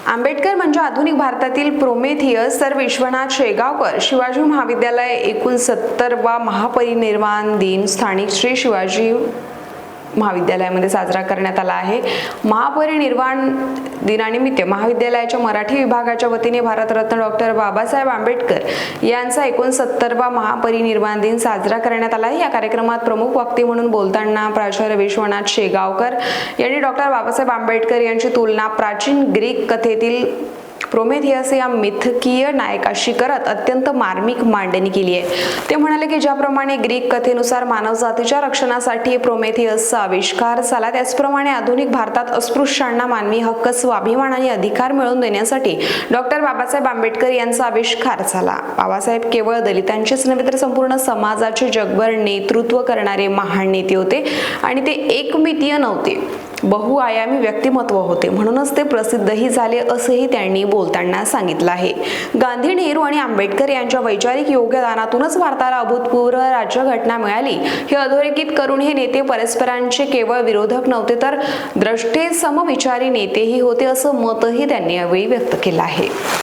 आंबेडकर म्हणजे आधुनिक भारतातील प्रोमेथियस तर विश्वनाथ शेगावकर शिवाजी महाविद्यालय एकूण 70वा महापरिनिर्वाण दिन स्थानिक श्री शिवाजी महाविद्यालयामध्ये साजरा करण्यात आला आहे। महापरिनिर्वाण दिनानिमित्त महाविद्यालयाच्या मराठी विभागाच्या वतीने भारतरत्न डॉक्टर बाबासाहेब आंबेडकर यांचा 69वा महापरिनिर्वाण दिन साजरा करण्यात आला आहे। या कार्यक्रमात प्रमुख वक्ते म्हणून बोलताना प्राचार्य विश्वनाथ शेगावकर यांनी डॉक्टर बाबासाहेब आंबेडकर यांची तुलना प्राचीन ग्रीक कथेतील प्रोमेथियस या मिथकीय नायकाशी करत अत्यंत मार्मिक मांडणी केली आहे। ते म्हणाले की ज्याप्रमाणे ग्रीक कथेनुसार मानवजातीच्या रक्षणासाठी प्रोमेथियसचा आविष्कार झाला, त्याचप्रमाणे आधुनिक भारतात अस्पृश्यांना मानवी हक्क, स्वाभिमान आणि अधिकार मिळवून देण्यासाठी डॉक्टर बाबासाहेब आंबेडकर यांचा आविष्कार झाला। बाबासाहेब केवळ दलितांचेच नव्हे तर संपूर्ण समाजाचे जगभर नेतृत्व करणारे महान नेते होते आणि ते एकमितीय नव्हते, बहुआयामी व्यक्तिमत्व होते, म्हणूनच ते प्रसिद्धही झाले असेही त्यांनी बोलताना सांगितलं आहे। गांधी, नेहरू आणि आंबेडकर यांच्या वैचारिक योगदानातूनच भारताला अभूतपूर्व राज्यघटना मिळाली हे अधोरेखित करून हे नेते परस्परांचे केवळ विरोधक नव्हते तर द्रष्टे समविचारी नेतेही होते असं मतही त्यांनी यावेळी व्यक्त केलं आहे।